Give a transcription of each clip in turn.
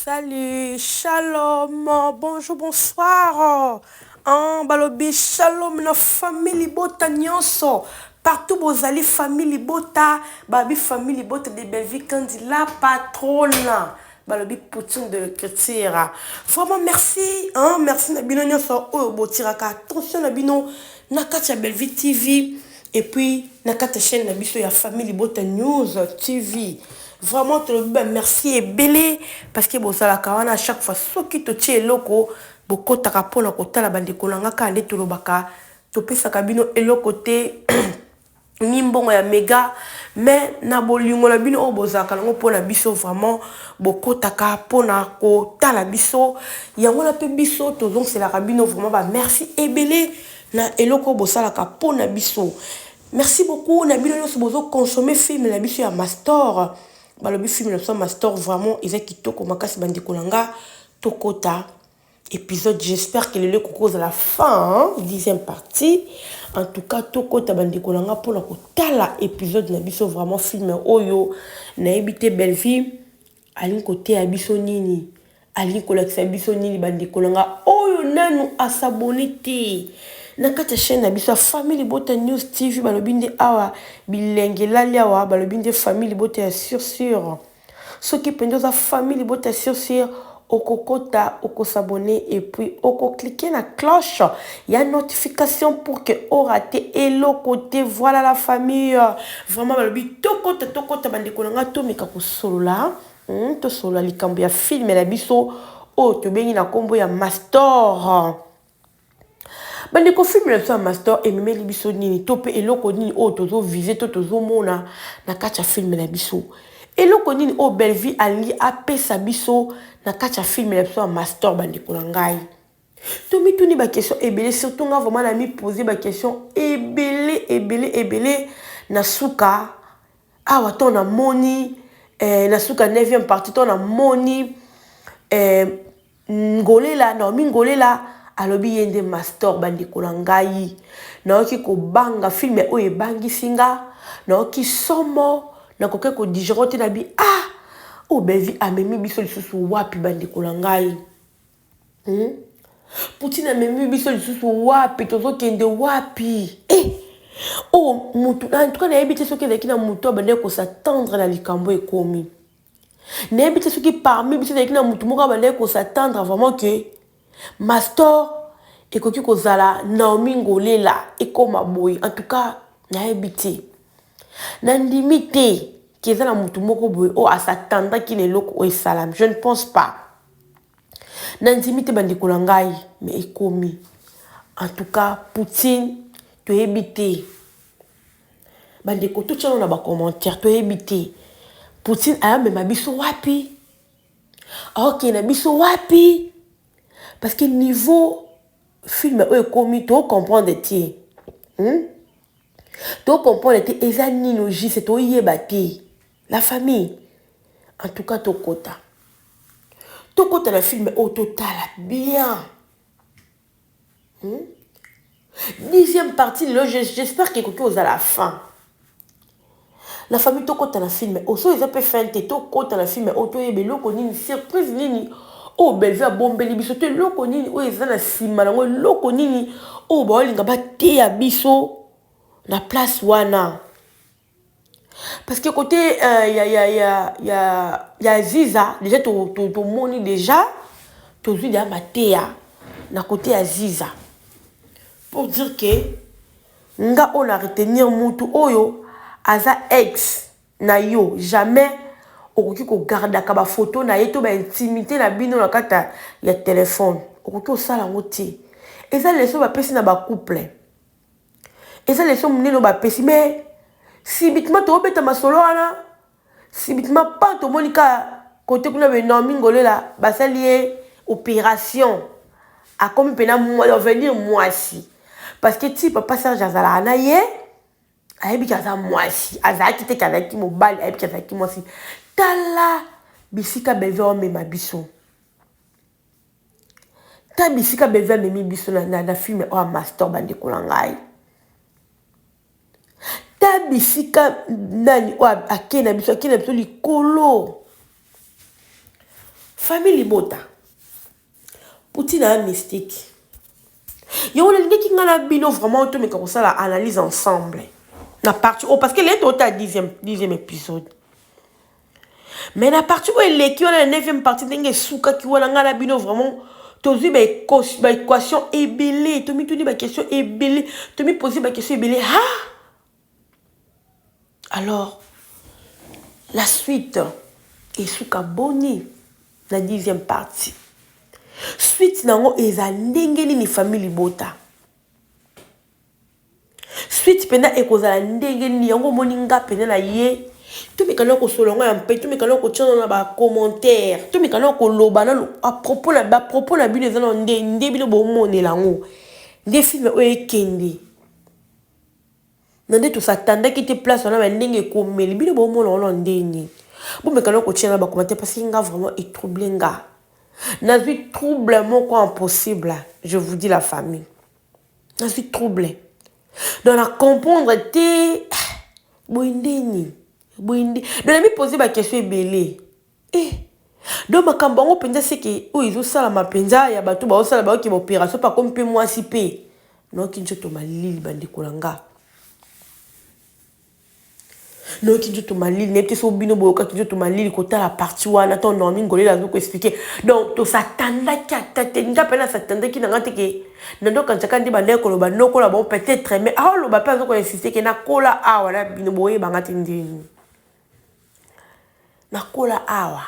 Salut, shalom, bonjour, bonsoir. Balobi, shalom, na famille bota nyonso. Partout vos allez, famille bota, babi famille bota de Belleville, Kandi, la patronne. Balobi Poutine de l'écriture. Vraiment merci, merci Nabino nyonso, botiraka. Attention Nabino, Nakatia Belleville TV. Et puis, Nakatia chaîne Nabiso, ya famille bota news TV. Vraiment, merci et belé parce que bon, ça la kawana à chaque fois, ce qui te tient loco, beaucoup ta rapon à côté la bande kolanga kande to lobaka, topé sa cabine et le côté nimbongo ya méga, mais na bolingo la bino o bozaka lango pour la biso vraiment beaucoup ta kapona ko ta la biso, yango la pe biso to donc c'est la rabino vraiment bah merci et belé na eloko bosala kapona biso. Merci beaucoup na bino nyonso bozo consommer film la biso ya Mastor. Balobi film le Master vraiment ils est kitoko makasi bandi kolanga tokota épisode j'espère que le cause à la fin dixième partie en tout cas tokota bandi kolanga pour la kotala épisode na biso vraiment film oyo na ebité Belleville ali côté abiso nini ali kolakisa biso nini bandi kolanga oyo nanu asabonité na kati chaîne biso famille bota news TV balobinde awa bilenge lali awa balobinde famille bota sur ce qui pende za famille bota sur okokota okosabonner et puis cliquer la cloche il y a notification pour que on rate et le côté voilà la famille vraiment balobi tokota bande kolanga to meka ko solola to solola likambo ya film la biso o to bengi na kombo ya Mastor. Bande ko film le Master et meme libiso nini tope eloko nini o tozo viser tozo mona na kacha film la biso eloko nini o Belleville ali apesa biso na kacha film la biso Master bande ko ngai to mi tuni ba question ebele surtout nga vraiment na mi poser ba question ebele na suka awa to na moni na suka 9e partie to na moni ngolela na mi ngolela alobi yende Mastor bandi kolangai na oki ko banga film o e bangi singa na oki somo na koke ko digerote na bi o bevi amemi biso lisusu wapi bandi kolangai Poutine amemi biso lisusu wapi tozo kende wapi o mutu en tout cas na ebite soki na kina mutu bande ko s'attendre na likambo ekomi na ebite soki parmi biso na kina mutu moko bande ko s'attendre vraiment que Mastor et koki kozala Naomi Ngolela et comme boy en tout cas na ebité na limité qui est na mutu moko boy o à s'attendre qui ne loko o salam je ne pense pas na limité bandi kolangai mais ekomi en tout cas Poutine to ebité bandi ko tout chano na ba commentaire to ebité Poutine a même biso wapi OK na biso wapi parce que niveau film est commis to comprendre ti to comprendre ti eza ninoji c'est to yebati la famille en tout cas to kota le film au total bien 10e partie j'espère que quelque chose à la fin la famille to kota le film au so ils ont fait to kota le film au to yebelo ko nini surprise nini o Belleville a bombeli biso te loko nini o ezana sima nango loko nini o ba olinga ba te ya biso na place wana parce que côté ya Ziza déjà to moni déjà to zui ya matea na côté ya Ziza pour dire que nga on a retenir mutu oyo aza ex na yo jamais okoki ko garda ka ba photo na yeto ba intimité na bino na kata ya téléphone okoki osala ngoti eza leso ba pesi na ba couple eza leso muneno ba pesi mais si bitima to beta masolo wana si bitima pas to monika côté kuna be Naomi Ngolela basali opération a comme pena venir moisi parce que ti papa Serge azala na ye ayebi kaza moisi azaki te kazaki mobali ayebi kazaki moisi tala bisika Belleville mema biso ta bisika Belleville memi biso na film o Master bande kolangai ta bisika nani o akena biso likolo famille libota Poutine a un mystique. Il y a des qui ont bino vraiment tout mais comme ça la analyse ensemble. Na partie oh parce que les autres à 10e épisode. Mais la partie où les qui ont la 9e partie d'enge souka qui wala ngala bino vraiment tozu ba équation ébélée, to mi tout ba question ébélée, to mi poser ba question ébélée. Ah! Alors la suite est souka boni la 10e partie. Suite nango eza ndenge ni famille libota. Suite pena ekozala ndenge ni yango moninga pena na ye. Tout me kana ko solonga ya mpe, tout me kana ko tshana na ba commentaire, tout me kana ko loba na à propos na bino eza na nde bino bo monela ngo. Nde film o ekende. Nande to s'attendait qui te place na ba ndenge ko meli bino bo monela na ndenge. Bon me kana ko tshana ba commentaire parce que nga vraiment est troublé nga. N'a vu troublement quoi impossible, je vous dis la famille. N'a vu troublé. Donc la comprendre te boindeni. Donc la mi poser ma question est belé. Donc ma kambango penza c'est que oh ils ont ça la ma penza ya bato ba ça la ba qui opération pas comme pe moi si pe. Non qui njoto malili bandi kolanga. Non qui njoto malili n'était so bino boka qui njoto malili kota la partie wana ton nom ngolé la ko expliquer. Donc to s'attendait qui atteindre nga pena s'attendait qui n'angate que nando quand chaka ndi bande ko loba noko la bon peut-être mais ah loba pas ko insister que na kola awa na bino boye bangate ndini. Na kola awa.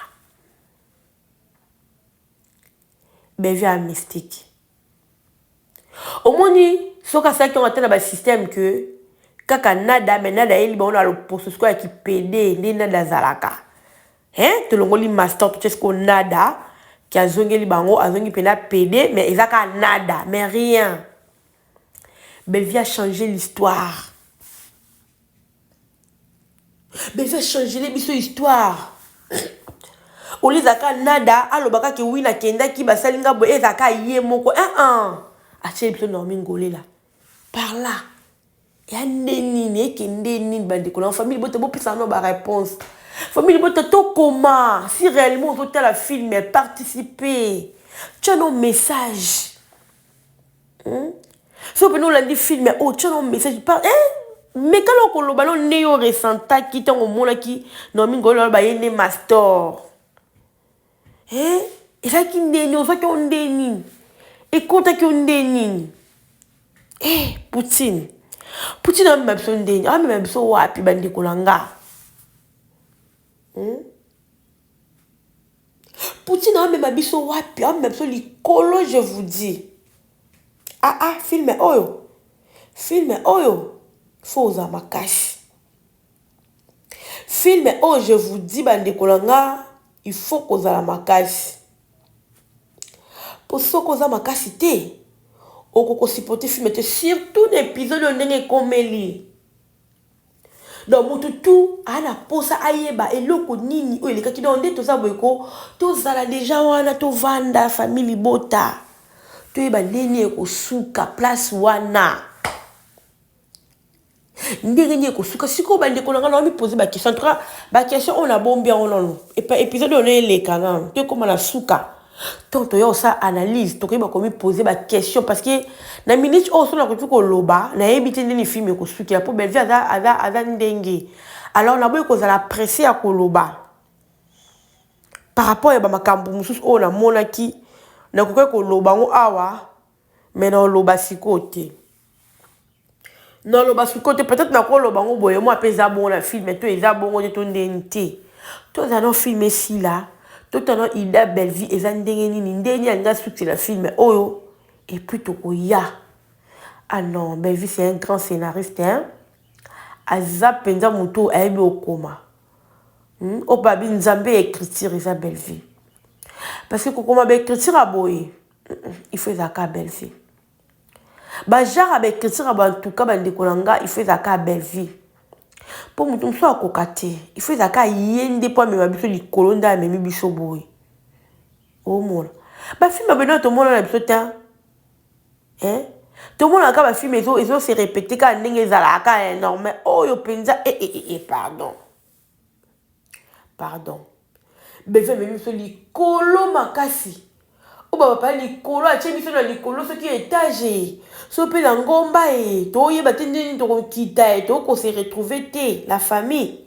Bevia un mystique. Au moni, ce que ça qui ont atteint dans le système que kaka nada mais nada il bon a le poste quoi qui PD ni nada zalaka. Hein? Te longoli master tout ce qu'on nada qui a zongi li bango a zongi pena PD mais il a ka nada mais rien. Bevia changer l'histoire. Bevia changer les histoire. Oli zaka nada alobaka ke wina kenda ki basalinga bo ezaka ye moko ache biso normi ngolé là par là ya ndeni ne kende ni bande ko la famille bote bo pisa no ba réponse famille bote to comment si réellement tout la film participer tu as nos messages si on peut nous la dire film oh tu as nos messages par mais quand on loba no neo ressenta ki tango mona ki normi ngolé ba yene master. Et ça qui ndeni, on qui on ndeni. Et quand qui on ndeni. Poutine. Poutine a même besoin ndeni. A même besoin wapi bandi kolanga. Poutine a même besoin wapi, a même besoin likolo je vous dis. Film oyo. Film oyo. Faut ma cache. Film oyo je vous dis bandi kolanga. Il faut qu'on ait la makasi. Pour ce qu'on ait la makasi, on peut supporter film surtout l'épisode où on est comme lui. Donc tout a na posa ayeba eloko nini o eleka ki donde to za boyko to zala déjà wana to vanda famille bota. To yeba nini ko suka place wana. Ndenge ni ko suka siko bande ko nga mi poser ba question tra ba question on a bombi on non et pas épisode on est les kanam que comment la suka tonto yo ça analyse to ko ba komi poser ba question parce que na minute o so na ko tuko loba na ebité ni film ko suka pour ben ada ndenge alors na boy ko za la presser à ko loba par rapport à ba makambo mususu o na mona ki na ko loba ngo awa mais na loba sikote. Non, le parce que côté peut-être na ko lo bango boye moi pesa bon la film mais toi ils a bon de ton denti. Toi ça non filmer si là. Toi non Ida belle vie et ça ndenge ni ndenge anga succès la film oyo et plutôt oya. Ah non, belle vie c'est un grand scénariste hein. Aza penza muto aibi okoma. O babi nzambe écriture ça belle vie. Parce que kokoma ba écriture a boye. Il faut ça ka belle vie. Bah genre avec Christine en tout cas bande kolanga il fait ça ka belle vie pour mutum so akokate il fait ça ka yende po me biso likolo nda me biso boy o mona ba film beno to mona na biso ta to mona ka ba film ezo se répéter ka ndenge zala ka énorme oh yo penza pardon Beve même biso likolo makasi. O ba papa likolo a biso na likolo ce qui est étage. So pe na ngomba e to yeba te ndeni to kita e to ko se retrouver te la famille.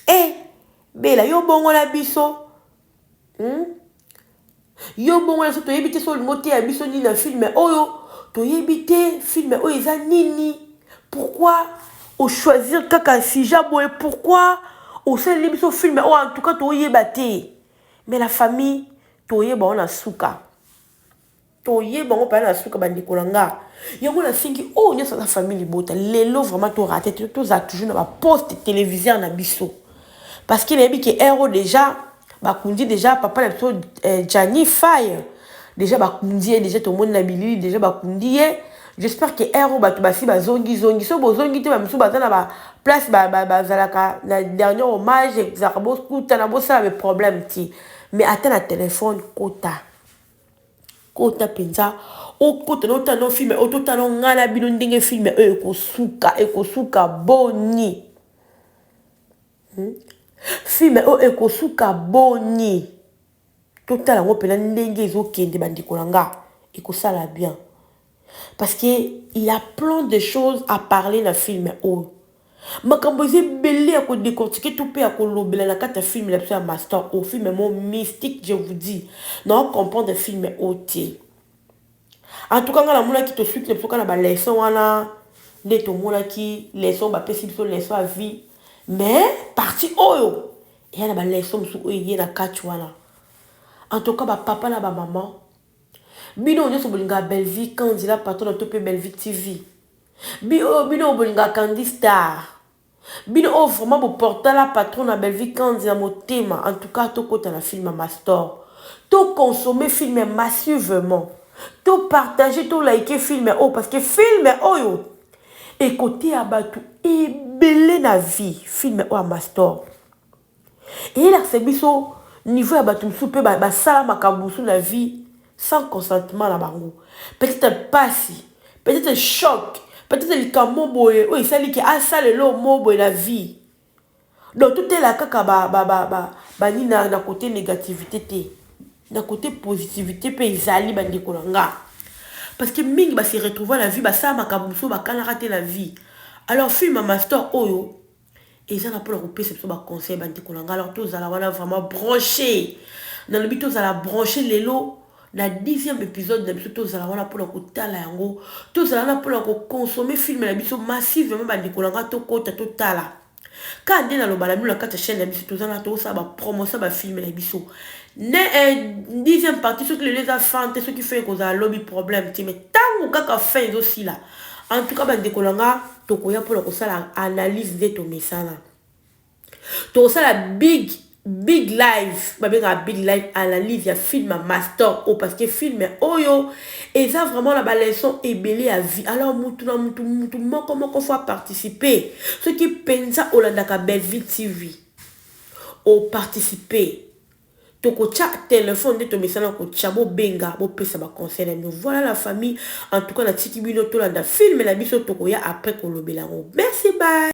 Eh bela yo bongo la biso. Yo bongo la so to yebite so moté ya biso ni na film oyo to yebite film oyo eza nini. Pourquoi au choisir kaka sija boye, pourquoi au sein de biso film oh en tout cas to yeba te. Mais la famille to yeba on a suka. To yeba on pa na suka bandiko langa. Yango na singi oh nya sa famille libota lelo vraiment to raté to za toujours na ba poste téléviseur na biso. Parce qu'il a dit que héros déjà bakundi déjà papa na biso Johnny Fire déjà bakundi déjà tout le monde na bilili déjà bakundi. J'espère que héros basi bazongi so bozongi te ba misu bazana ba place ba zalaka na dernier hommage zarabo skuta na bosa ba problème ti mais attends la téléphone kota penza o kota no ta no film o to ta no ngana bino ndenge film ekosuka boni film ekosuka boni totala ngo pela ndenge ezokende bandiko langa ekosala bien. Parce qu'il y a plein de choses à parler dans le film. Makambo belé à décortiquer tout peu à kolobela na kata film la master au film mystique je vous dis. Non comprendre le film ôté. En tout cas la mona qui te suit le poka na ba leçon wana les to mona qui leçon ba pesi biso leçon à vie. Mais parti oyo il y a na ba leçon su oyo na kati wana. En tout cas ba papa na ba maman bino nyo so bolinga Belleville candidat patron to pe Belleville TV. Bino bolinga Candy Star. Bino o vraiment bo porter la patron na Belleville candidat motema. En tout cas to kota na film master. To consommer film massivement. To partager to liker film parce que film oyo et côté abatu et belé na vie film o master. Et là c'est biso niveau abatu soupe ba sala makabusu na vie sans consentement la bango. Peut-être passi, peut-être choc, peut-être le kamoboye, oui, ça dit que ah ça le lo moboye la vie. Donc tout est là kaka ni na côté négativité té, na côté positivité pe izali bandi kolanga. Parce que ming ba se retrouver la vie ba ça makabuso ba kana rater la vie. Alors film master oyo et ça n'a pas le repère c'est ba conseil bandi kolanga. Alors tous ala wana vraiment branché. Dans le but tous ala brancher les lots. La 10e épisode de l'épisode tous allons pour le kotala yango tous allons pour le consommer film la biso massivement bandi kolanga to kota totala quand ndena lo bala la carte chaîne la biso tous allons to ça ba promotion ba film la biso ne 10e partie ceux qui les a fanté ceux qui fait cause à lobby problème mais tant kaka fait aussi là en tout cas bandi kolanga to koya pour le kosala analyse de to mesana to ça la big live big live analyse ya film master parce que film oyo et ça vraiment la leçon est belé à vie alors mutu comment faut participer ceux qui pensent au landaka Belleville TV au participer to ko chat téléphone de to message ko chabo benga bo pesa ba conseil nous voilà la famille en tout cas la tiki bino to landa film la biso to ko ya après ko lobela merci bye.